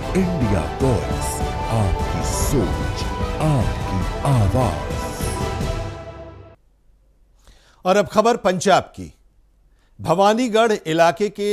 India voice, आपकी सोच, आपकी आवाज। और अब खबर पंजाब की। भवानीगढ़ इलाके के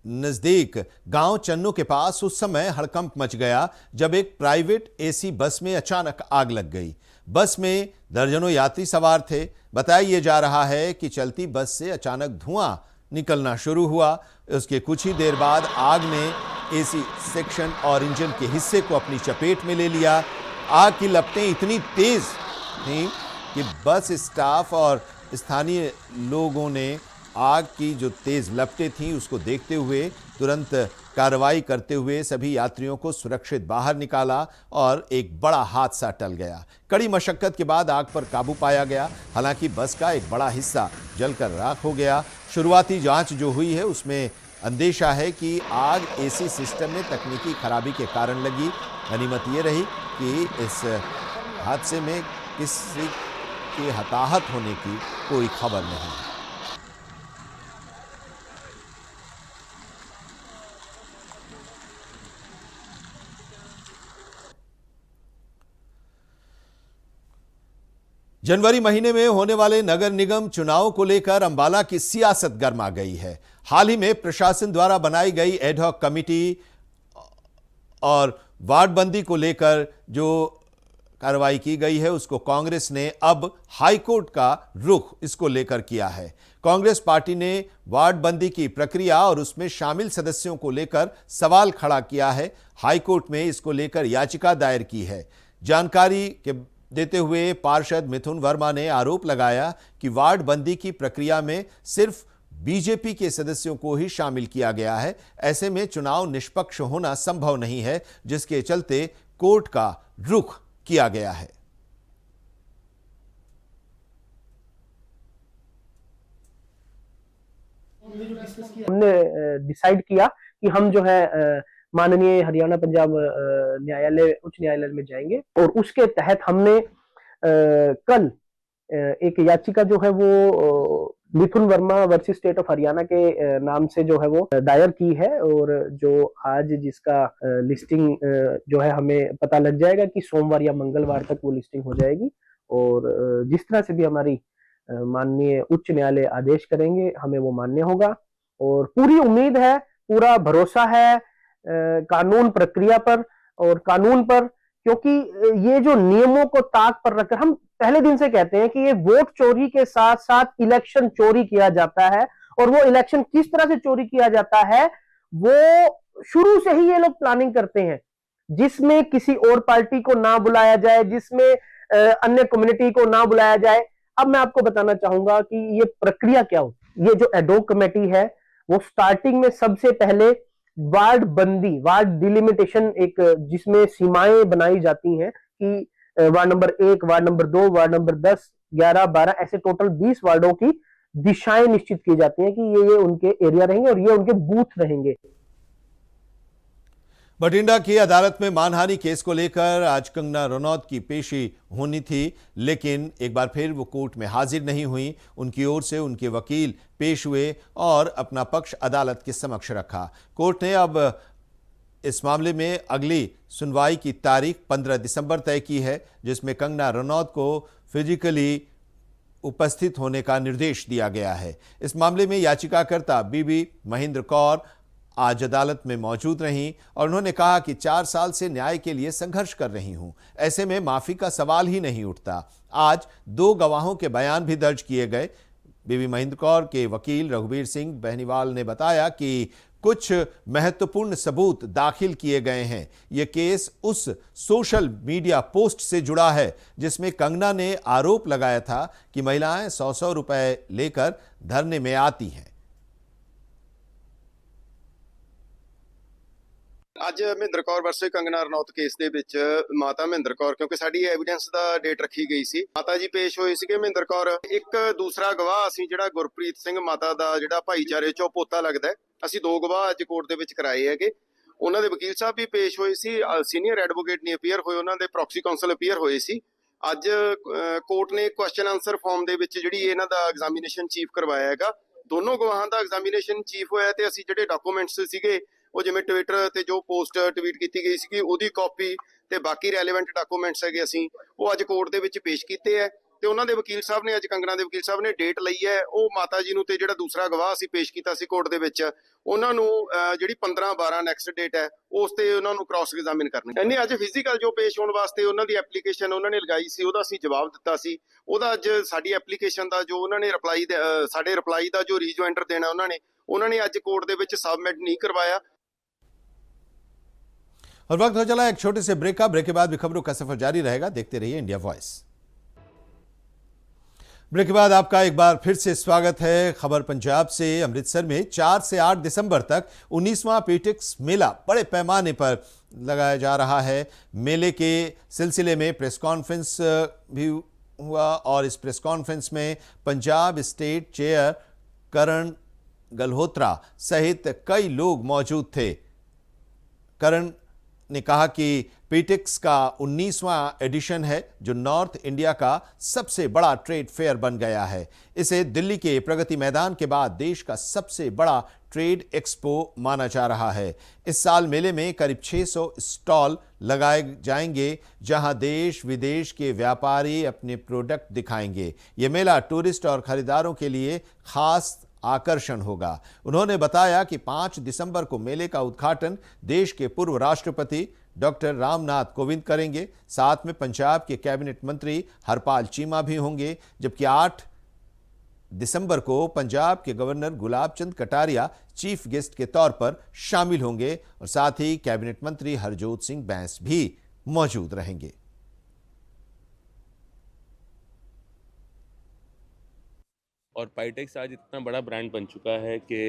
नजदीक गांव चन्नू के पास उस समय हड़कंप मच गया जब एक प्राइवेट एसी बस में अचानक आग लग गई। बस में दर्जनों यात्री सवार थे। बताया जा रहा है कि चलती बस से अचानक धुआं निकलना शुरू हुआ। उसके कुछ ही देर बाद आग ने एसी सेक्शन और इंजन के हिस्से को अपनी चपेट में ले लिया। आग की लपटें इतनी तेज थीं कि बस स्टाफ और स्थानीय लोगों ने आग की जो तेज लपटें थीं उसको देखते हुए तुरंत कार्रवाई करते हुए सभी यात्रियों को सुरक्षित बाहर निकाला और एक बड़ा हादसा टल गया। कड़ी मशक्कत के बाद आग पर काबू पाया गया। हालांकि बस का एक बड़ा हिस्सा जलकर राख हो गया। शुरुआती जांच जो हुई है उसमें अंदेशा है कि आग एसी सिस्टम में तकनीकी खराबी के कारण लगी। गनीमत ये रही कि इस हादसे में किसी के हताहत होने की कोई खबर नहीं है। जनवरी महीने में होने वाले नगर निगम चुनाव को लेकर अंबाला की सियासत गर्मा गई है। हाल ही में प्रशासन द्वारा बनाई गई एडहॉक कमेटी और वार्डबंदी को लेकर जो कार्रवाई की गई है उसको कांग्रेस ने अब हाईकोर्ट का रुख इसको लेकर किया है। कांग्रेस पार्टी ने वार्डबंदी की प्रक्रिया और उसमें शामिल सदस्यों को लेकर सवाल खड़ा किया है। हाईकोर्ट में इसको लेकर याचिका दायर की है। जानकारी के देते हुए पार्षद मिथुन वर्मा ने आरोप लगाया कि वार्डबंदी की प्रक्रिया में सिर्फ बीजेपी के सदस्यों को ही शामिल किया गया है। ऐसे में चुनाव निष्पक्ष होना संभव नहीं है, जिसके चलते कोर्ट का रुख किया गया है। हमने डिसाइड किया कि हम जो है माननीय हरियाणा पंजाब न्यायालय उच्च न्यायालय में जाएंगे और उसके तहत हमने कल एक याचिका जो है वो Mithun Varma versus state of Haryana के नाम से जो है वो दायर की है। और जो आज जिसका लिस्टिंग जो है हमें पता लग जाएगा कि सोमवार या मंगलवार तक वो लिस्टिंग हो जाएगी। और जिस तरह से भी हमारी माननीय उच्च न्यायालय आदेश करेंगे हमें वो मान्य होगा। और पूरी उम्मीद है, पूरा भरोसा है कानून प्रक्रिया पर और कानून पर, क्योंकि ये जो नियमों को ताक पर रखकर हम पहले दिन से कहते हैं कि ये वोट चोरी के साथ साथ इलेक्शन चोरी किया जाता है। और वो इलेक्शन किस तरह से चोरी किया जाता है वो शुरू से ही ये लोग प्लानिंग करते हैं, जिसमें किसी और पार्टी को ना बुलाया जाए, जिसमें अन्य कम्युनिटी को ना बुलाया जाए। अब मैं आपको बताना चाहूंगा कि ये प्रक्रिया क्या हो। ये जो एडहॉक कमेटी है वो स्टार्टिंग में सबसे पहले वार्ड बंदी, वार्ड डिलिमिटेशन, एक जिसमें सीमाएं बनाई जाती हैं कि ward number 1, ward number 2, ward number 10, 11, 12 ऐसे टोटल 20 वार्डों की दिशाएं निश्चित की जाती हैं कि ये उनके एरिया रहेंगे और ये उनके बूथ रहेंगे। बठिंडा की अदालत में मानहानि केस को लेकर आज कंगना रनौत की पेशी होनी थी, लेकिन एक बार फिर वो कोर्ट में हाजिर नहीं हुई। उनकी ओर से उनके वकील पेश हुए और अपना पक्ष अदालत के समक्ष रखा। कोर्ट ने अब इस मामले में अगली सुनवाई की तारीख 15 दिसंबर तय की है, जिसमें कंगना रनौत को फिजिकली उपस्थित होने का निर्देश दिया गया है। इस मामले में याचिकाकर्ता बीबी महेंद्र कौर आज अदालत में मौजूद रहीं और उन्होंने कहा कि 4 साल से न्याय के लिए संघर्ष कर रही हूं, ऐसे में माफी का सवाल ही नहीं उठता। आज 2 गवाहों के बयान भी दर्ज किए गए। बीबी महेंद्र कौर के वकील रघुवीर सिंह बहनीवाल ने बताया कि कुछ महत्वपूर्ण सबूत दाखिल किए गए हैं। यह केस उस सोशल मीडिया पोस्ट से जुड़ा है जिसमें कंगना ने आरोप लगाया था कि महिलाएं 100-100 रुपए लेकर धरने में आती हैं। ਅੱਜ ਮਹਿੰਦਰ ਕੌਰ ਵਰਸੇ ਕੰਗਨਾ ਰਣੌਤ ਕੇਸ ਦੇ ਵਿੱਚ ਮਾਤਾ ਮਹਿੰਦਰ ਕੌਰ, ਕਿਉਂਕਿ ਸਾਡੀ ਐਵੀਡੈਂਸ ਦਾ ਡੇਟ ਰੱਖੀ ਗਈ ਸੀ, ਮਾਤਾ ਜੀ ਪੇਸ਼ ਹੋਏ ਸੀਗੇ। ਮਹਿੰਦਰ ਕੌਰ ਇੱਕ ਦੂਸਰਾ ਗਵਾਹ ਅਸੀਂ ਜਿਹੜਾ ਗੁਰਪ੍ਰੀਤ ਸਿੰਘ ਮਾਤਾ ਦਾ ਜਿਹੜਾ ਭਾਈਚਾਰੇ ਚੋਂ ਪੋਤਾ ਲੱਗਦਾ, ਅਸੀਂ 2 ਗਵਾਹ ਅੱਜ ਕੋਰਟ ਦੇ ਵਿੱਚ ਕਰਾਏ ਹੈਗੇ। ਉਹਨਾਂ ਦੇ ਵਕੀਲ ਸਾਹਿਬ ਵੀ ਪੇਸ਼ ਹੋਏ ਸੀ, ਸੀਨੀਅਰ ਐਡਵੋਕੇਟ ਨਹੀਂ ਅਪੀਅਰ ਹੋਏ, ਉਹਨਾਂ ਦੇ ਪ੍ਰੋਕਸੀ ਕਾਉਂਸਲ ਅਪੀਅਰ ਹੋਏ ਸੀ। ਅੱਜ ਕੋਰਟ ਨੇ ਕੁਐਸਚਨ ਆਨਸਰ ਫਾਰਮ ਦੇ ਵਿੱਚ ਜਿਹੜੀ ਇਹਨਾਂ ਦਾ ਐਗਜ਼ਾਮੀਨੇਸ਼ਨ ਚੀਫ ਕਰਵਾਇਆ ਹੈਗਾ। ਦੋਨੋਂ ਗਵਾਹਾਂ ਦਾ ਐਗਜ਼ਾਮੀਨੇਸ਼ਨ ਚੀਫ ਹੋਇਆ ਤੇ ਅਸੀਂ ਜਿਹੜੇ ਡਾਕੂਮੈਂਟਸ ਸੀਗੇ ਉਹ ਜਿਵੇਂ ਟਵਿੱਟਰ ਤੇ ਜੋ ਪੋਸਟ ਟਵੀਟ ਕੀਤੀ ਗਈ ਸੀ ਉਹਦੀ ਕਾਪੀ ਤੇ ਬਾਕੀ ਰੈਲੇਵੈਂਟ ਡਾਕੂਮੈਂਟਸ ਹੈਗੇ ਅਸੀਂ ਉਹ ਅੱਜ ਕੋਰਟ ਦੇ ਵਿੱਚ ਪੇਸ਼ ਕੀਤੇ ਹੈ ਤੇ ਉਹਨਾਂ ਦੇ ਵਕੀਲ ਸਾਹਿਬ ਨੇ ਅੱਜ ਕੰਗਨਾ ਦੇ ਵਕੀਲ ਸਾਹਿਬ ਨੇ ਡੇਟ ਲਈ ਹੈ ਉਹ ਮਾਤਾ ਜੀ ਨੂੰ ਤੇ ਜਿਹੜਾ ਦੂਸਰਾ ਗਵਾਹ ਅਸੀਂ ਪੇਸ਼ ਕੀਤਾ ਸੀ ਕੋਰਟ ਦੇ ਵਿੱਚ ਉਹਨਾਂ ਨੂੰ ਜਿਹੜੀ 15/12 ਨੈਕਸਟ ਡੇਟ ਹੈ ਉਸ ਤੇ ਉਹਨਾਂ ਨੂੰ ਕ੍ਰਾਸ ਐਗਜ਼ਾਮਿਨ ਕਰਨੀ ਇਹਨੇ ਅੱਜ ਫਿਜ਼ੀਕਲ ਜੋ ਪੇਸ਼ ਹੋਣ ਵਾਸਤੇ ਉਹਨਾਂ ਦੀ ਐਪਲੀਕੇਸ਼ਨ ਉਹਨਾਂ ਨੇ ਲਗਾਈ ਸੀ ਉਹਦਾ ਅਸੀਂ ਜਵਾਬ ਦਿੱਤਾ ਸੀ ਉਹਦਾ ਅੱਜ ਸਾਡੀ ਐਪਲੀਕੇਸ਼ਨ ਦਾ ਜੋ ਉਹਨਾਂ ਨੇ ਸਾਡੇ ਰਿਪਲਾਈ ਦਾ ਜੋ ਰੀਜੋਇੰਡਰ ਦੇਣਾ ਉਹਨਾਂ ਨੇ ਅੱਜ ਕੋਰਟ ਦੇ ਵਿੱਚ ਸਬਮਿਟ नहीं करवाया। और वक्त हो चला एक छोटे से ब्रेक का। ब्रेक के बाद भी खबरों का सफर जारी रहेगा, देखते रहिए इंडिया वॉइस। ब्रेक के बाद आपका एक बार फिर से स्वागत है। खबर पंजाब से। अमृतसर में 4 से 8 दिसंबर तक 19वां पीटेक्स मेला बड़े पैमाने पर लगाया जा रहा है। मेले के सिलसिले में प्रेस कॉन्फ्रेंस भी हुआ और इस प्रेस कॉन्फ्रेंस में पंजाब स्टेट चेयर करण गल्होत्रा सहित कई लोग मौजूद थे। करण ने कहा कि पीटेक्स का 19वां एडिशन है जो नॉर्थ इंडिया का सबसे बड़ा ट्रेड फेयर बन गया है। इसे दिल्ली के प्रगति मैदान के बाद देश का सबसे बड़ा ट्रेड एक्सपो माना जा रहा है। इस साल मेले में करीब 600 स्टॉल लगाए जाएंगे जहां देश विदेश के व्यापारी अपने प्रोडक्ट दिखाएंगे। ये मेला टूरिस्ट और खरीदारों के लिए खास आकर्षण होगा। उन्होंने बताया कि 5 दिसंबर को मेले का उद्घाटन देश के पूर्व राष्ट्रपति डॉक्टर रामनाथ कोविंद करेंगे। साथ में पंजाब के कैबिनेट मंत्री हरपाल चीमा भी होंगे, जबकि 8 दिसंबर को पंजाब के governor Gulab Chand Kataria chief guest के तौर पर शामिल होंगे और साथ ही कैबिनेट मंत्री हरजोत सिंह बैंस भी मौजूद रहेंगे। और पाइटेक्स आज इतना बड़ा ब्रांड बन चुका है कि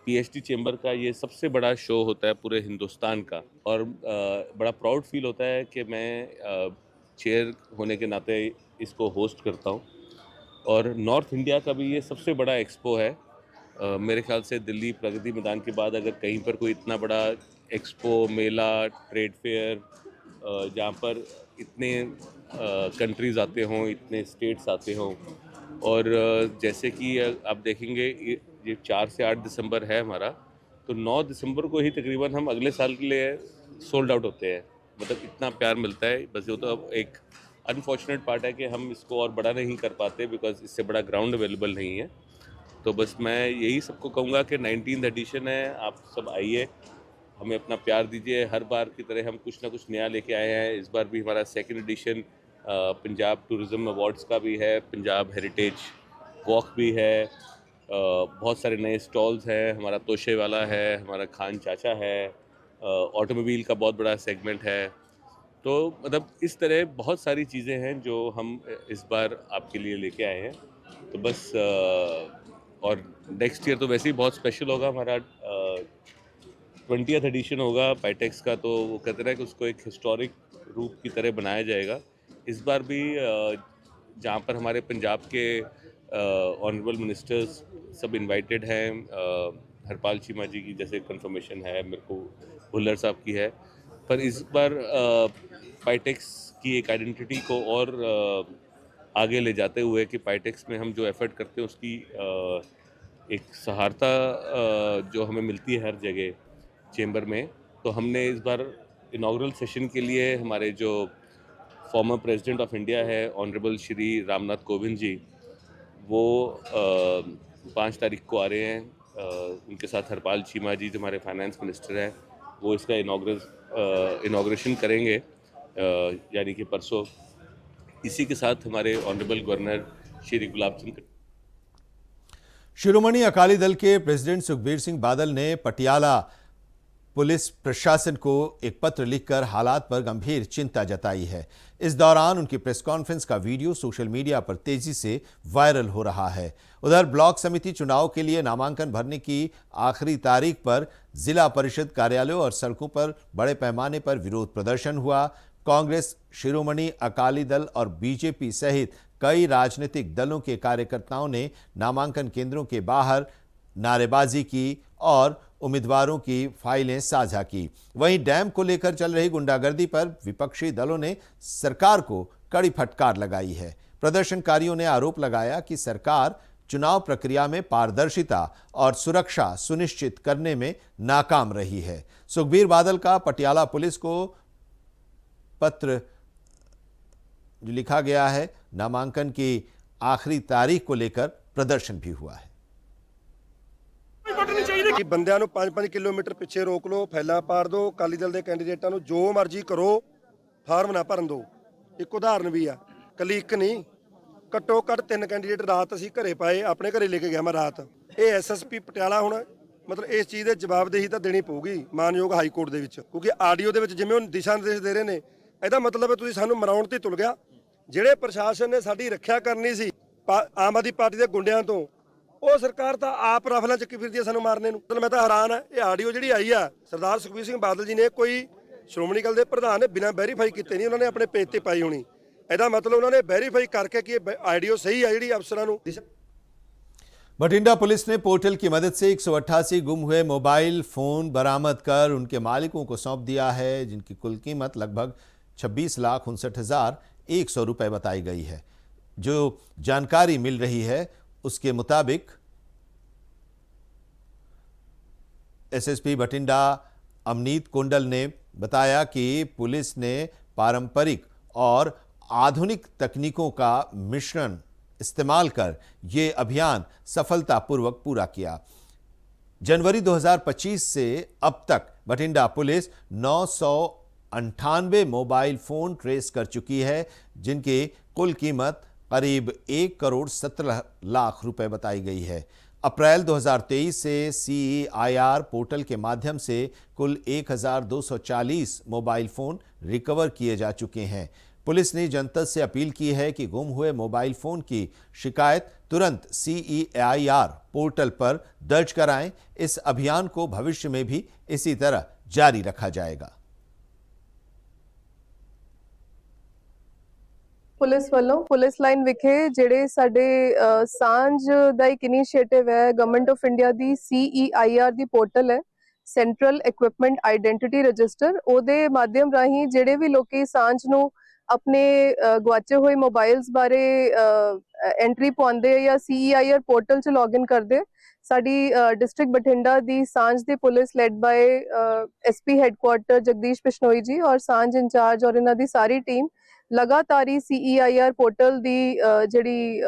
पीएचडी चेंबर का ये सबसे बड़ा शो होता है पूरे हिंदुस्तान का और बड़ा प्राउड फील होता है कि मैं चेयर होने के नाते इसको होस्ट करता हूँ। और नॉर्थ इंडिया का भी ये सबसे बड़ा एक्सपो है। मेरे ख्याल से दिल्ली प्रगति मैदान के बाद अगर कहीं पर कोई इतना बड़ा एक्सपो मेला ट्रेड फेयर जहाँ पर इतने कंट्रीज़ आते हों, इतने स्टेट्स आते हों और जैसे कि आप देखेंगे ये 4 से 8 दिसंबर है हमारा, तो 9 दिसंबर को ही तकरीबन हम अगले साल के लिए सोल्ड आउट होते हैं। मतलब इतना प्यार मिलता है। बस ये तो अब एक अनफॉर्चुनेट पार्ट है कि हम इसको और बड़ा नहीं कर पाते बिकॉज इससे बड़ा ग्राउंड अवेलेबल नहीं है। तो बस मैं यही सबको कहूँगा कि 19th एडिशन है, आप सब आइए, हमें अपना प्यार दीजिए। हर बार की तरह हम कुछ ना कुछ नया लेके आए हैं। इस बार भी हमारा 2nd addition Punjab tourism awards का भी है, पंजाब हेरिटेज वॉक भी है, बहुत सारे नए स्टॉल्स हैं, हमारा तोशे वाला है, हमारा खान चाचा है, ऑटोमोबाइल का बहुत बड़ा सेगमेंट है। तो मतलब इस तरह बहुत सारी चीज़ें हैं जो हम इस बार आपके लिए लेके आए हैं। तो बस और नेक्स्ट ईयर तो वैसे ही बहुत स्पेशल होगा। हमारा 20th एडिशन होगा पाइटेक्स का, तो वो कहते हैं कि उसको एक हिस्टोरिक रूप की तरह बनाया जाएगा। इस बार भी जहाँ पर हमारे पंजाब के ऑनरेबल मिनिस्टर्स सब इनवाइटेड हैं, हरपाल चीमा जी की जैसे कंफर्मेशन है, मेरे को भुल्लर साहब की है, पर इस बार पाइटेक्स की एक आइडेंटिटी को और आगे ले जाते हुए कि पाइटेक्स में हम जो एफर्ट करते हैं उसकी एक सहारता जो हमें मिलती है हर जगह चेंबर में, तो हमने इस बार इनॉग्रल सेशन के लिए हमारे जो फॉर्मर प्रेसिडेंट ऑफ इंडिया है ऑनरेबल श्री रामनाथ कोविंद जी, वो 5 तारीख को आ रहे हैं। उनके साथ हरपाल चीमा जी जो हमारे फाइनेंस मिनिस्टर हैं, वो इसका इनॉग्रेशन करेंगे यानी कि परसों। इसी के साथ हमारे ऑनरेबल गवर्नर श्री गुलाब चंद शिरोमणि अकाली दल के प्रेसिडेंट सुखबीर सिंह बादल ने पटियाला पुलिस प्रशासन को एक पत्र लिखकर हालात पर गंभीर चिंता जताई है। इस दौरान उनकी प्रेस कॉन्फ्रेंस का वीडियो सोशल मीडिया पर तेजी से वायरल हो रहा है। उधर ब्लॉक समिति चुनाव के लिए नामांकन भरने की आखिरी तारीख पर जिला परिषद कार्यालयों और सड़कों पर बड़े पैमाने पर विरोध प्रदर्शन हुआ। कांग्रेस, शिरोमणि अकाली दल और बीजेपी सहित कई राजनीतिक दलों के कार्यकर्ताओं ने नामांकन केंद्रों के बाहर नारेबाजी की और उम्मीदवारों की फाइलें साझा की। वहीं डैम को लेकर चल रही गुंडागर्दी पर विपक्षी दलों ने सरकार को कड़ी फटकार लगाई है। प्रदर्शनकारियों ने आरोप लगाया कि सरकार चुनाव प्रक्रिया में पारदर्शिता और सुरक्षा सुनिश्चित करने में नाकाम रही है। सुखबीर बादल का पटियाला पुलिस को पत्र जो लिखा गया है, नामांकन की आखिरी तारीख को लेकर प्रदर्शन भी हुआ है। कि ਬੰਦਿਆਂ ਨੂੰ 5-5 ਕਿਲੋਮੀਟਰ ਪਿੱਛੇ ਰੋਕ ਲਓ, ਫੈਲਾ ਪਾੜ ਦਿਓ, ਅਕਾਲੀ ਦਲ ਦੇ ਕੈਂਡੀਡੇਟਾਂ ਨੂੰ ਜੋ ਮਰਜ਼ੀ ਕਰੋ, ਫਾਰਮ ਨਾ ਭਰਨ ਦਿਓ। ਇੱਕ ਉਦਾਹਰਨ ਵੀ ਆ, ਕੱਲੀ ਇੱਕ ਨਹੀਂ, ਘੱਟੋ ਘੱਟ 3 ਕੈਂਡੀਡੇਟ ਰਾਤ ਅਸੀਂ ਘਰੇ ਪਾਏ, ਆਪਣੇ ਘਰੇ ਲੈ ਕੇ ਗਿਆ ਮੈਂ ਰਾਤ। ਇਹ ਐਸਐਸਪੀ ਪਟਿਆਲਾ ਹੁਣ ਮਤਲਬ ਇਸ ਚੀਜ਼ ਦੇ ਜਵਾਬਦੇਹੀ ਤਾਂ ਦੇਣੀ ਪਊਗੀ ਮਾਨਯੋਗ ਹਾਈ ਕੋਰਟ ਦੇ ਵਿੱਚ, ਕਿਉਂਕਿ ਆਡੀਓ ਦੇ ਵਿੱਚ ਜਿਵੇਂ ਉਹ ਦਿਸ਼ਾ ਨਿਰਦੇਸ਼ ਦੇ ਰਹੇ ਨੇ, ਇਹਦਾ ਮਤਲਬ ਹੈ ਤੁਸੀਂ ਸਾਨੂੰ ਮਰਾਉਣ ਤੇ ਤੁਲ ਗਿਆ। ਜਿਹੜੇ ਪ੍ਰਸ਼ਾਸਨ ਨੇ ਸਾਡੀ ਰੱਖਿਆ ਕਰਨੀ ਸੀ ਆਮ ਆਦਮੀ ਪਾਰਟੀ ਦੇ ਗੁੰਡਿਆਂ ਤੋਂ, ਉਹ ਸਰਕਾਰ ਤਾਂ ਆਪ ਰਫਲਾਂ ਚੱਕੀ ਫਿਰਦੀ ਹੈ ਸਾਨੂੰ ਮਾਰਨੇ ਨੂੰ। ਮੈਂ ਤਾਂ ਹੈਰਾਨ ਆ, ਇਹ ਆਡੀਓ ਜਿਹੜੀ ਆਈ ਆ ਸਰਦਾਰ ਸੁਖਬੀਰ ਸਿੰਘ ਬਾਦਲ ਜੀ ਨੇ, ਕੋਈ ਸ਼੍ਰੋਮਣੀ ਅਕਾਲੀ ਦੇ ਪ੍ਰਧਾਨ ਨੇ ਬਿਨਾਂ ਵੈਰੀਫਾਈ ਕੀਤੇ ਨਹੀਂ ਉਹਨਾਂ ਨੇ ਆਪਣੇ ਪੇਜ ਤੇ ਪਾਈ ਹੋਣੀ। ਇਹਦਾ ਮਤਲਬ ਉਹਨਾਂ ਨੇ ਵੈਰੀਫਾਈ करके कि आडियो सही है ਜਿਹੜੀ ਅਫਸਰਾਂ ਨੂੰ। बठिंडा पुलिस ने पोर्टल की मदद से 188 गुम हुए मोबाइल फोन बरामद कर उनके मालिकों को सौंप दिया है, जिनकी कुल कीमत लगभग 26,59,100 रुपए बताई गई है। जो जानकारी मिल रही है उसके मुताबिक एसएसपी बठिंडा अमनीत कुंडल ने बताया कि पुलिस ने पारंपरिक और आधुनिक तकनीकों का मिश्रण इस्तेमाल कर यह अभियान सफलतापूर्वक पूरा किया। जनवरी 2025 से अब तक Bathinda police 998 mobile phone trace कर चुकी है, जिनकी कुल कीमत करीब 1,17,00,000 रुपए बताई गई है। अप्रैल 2023 से CEIR पोर्टल के माध्यम से कुल 1,240 मोबाइल फोन रिकवर किए जा चुके हैं। पुलिस ने जनता से अपील की है कि गुम हुए मोबाइल फोन की शिकायत तुरंत CEIR पोर्टल पर दर्ज कराएं। इस अभियान को भविष्य में भी इसी तरह जारी रखा जाएगा। पुलिस वालों पुलिस लाइन विखे ਜਿਹੜੇ ਸਾਡੇ ਸਾਂਝ ਦਾ ਇੱਕ ਇਨੀਸ਼ੀਏਟਿਵ ਹੈ government of India the CEIR the portal ਹੈ, ਸੈਂਟਰਲ ਇਕਵਿਪਮੈਂਟ ਆਈਡੈਂਟੀਟੀ ਰਜਿਸਟਰ। ਉਹਦੇ ਮਾਧਿਅਮ ਰਾਹੀਂ ਜਿਹੜੇ ਵੀ ਲੋਕੀ ਸਾਂਝ ਨੂੰ ਆਪਣੇ ਗਵਾਚੇ ਹੋਏ ਮੋਬਾਈਲਸ ਬਾਰੇ ਐਂਟਰੀ ਪਾਉਂਦੇ ਜਾਂ CEIR ਪੋਰਟਲ 'ਚ ਲੌਗਇਨ ਕਰਦੇ, ਸਾਡੀ ਡਿਸਟ੍ਰਿਕਟ ਬਠਿੰਡਾ ਦੀ ਸਾਂਝ ਦੀ police led by SP headquarter Jagdish Bishnoi ji ਔਰ ਸਾਂਝ ਇੰਚਾਰਜ ਔਰ ਇਹਨਾਂ ਦੀ ਸਾਰੀ ਟੀਮ ਲਗਾਤਾਰ ਹੀ CEIR ਪੋਰਟਲ ਦੀ ਜਿਹੜੀ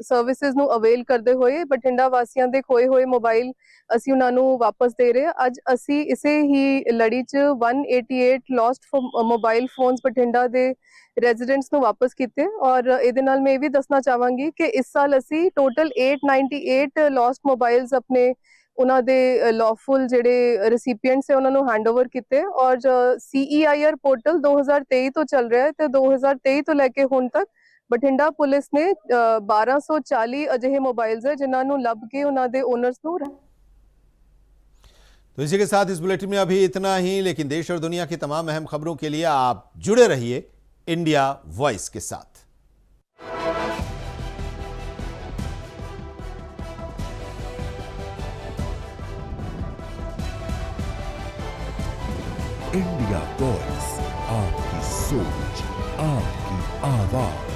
ਸਰਵਿਸਿਜ਼ ਨੂੰ ਅਵੇਲ ਕਰਦੇ ਹੋਏ ਬਠਿੰਡਾ ਵਾਸੀਆਂ ਦੇ ਖੋਏ ਹੋਏ ਮੋਬਾਈਲ ਅਸੀਂ ਉਹਨਾਂ ਨੂੰ ਵਾਪਸ ਦੇ ਰਹੇ ਹਾਂ। ਅੱਜ ਅਸੀਂ ਇਸੇ ਹੀ ਲੜੀ 'ਚ 188 ਲੌਸਟ ਮੋਬਾਈਲ ਫੋਨਸ ਬਠਿੰਡਾ ਦੇ ਰੈਜ਼ੀਡੈਂਟਸ ਨੂੰ ਵਾਪਸ ਕੀਤੇ। ਔਰ ਇਹਦੇ ਨਾਲ ਮੈਂ ਇਹ ਵੀ ਦੱਸਣਾ ਚਾਹਾਂਗੀ ਕਿ ਇਸ ਸਾਲ ਅਸੀਂ ਟੋਟਲ 898 ਲੌਸਟ ਮੋਬਾਈਲਸ ਆਪਣੇ ਉਹਨਾਂ ਦੇ ਲੌਫੁਲ ਜਿਹੜੇ ਰੈਸੀਪੀਐਂਟਸ ਹੈ ਉਹਨਾਂ ਨੂੰ ਹੈਂਡਓਵਰ ਕੀਤੇ। ਔਰ CEIR ਪੋਰਟਲ 2023 ਤੋਂ ਚੱਲ ਰਿਹਾ ਹੈ ਤੇ 2023 ਤੋਂ ਲੈ ਕੇ ਹੁਣ ਤੱਕ ਬਠਿੰਡਾ ਪੁਲਿਸ ਨੇ 1240 ਅਜਿਹੇ मोबाइल्स है जिन्होंने लब के उन्होंने ओनर्स ਨੂੰ। तो इसी के साथ इस बुलेटिन में अभी इतना ही, लेकिन देश और दुनिया की तमाम अहम खबरों के लिए आप जुड़े रहिए इंडिया वॉइस के साथ। इंडिया वॉइस, आपकी सोच, आपकी आवाज।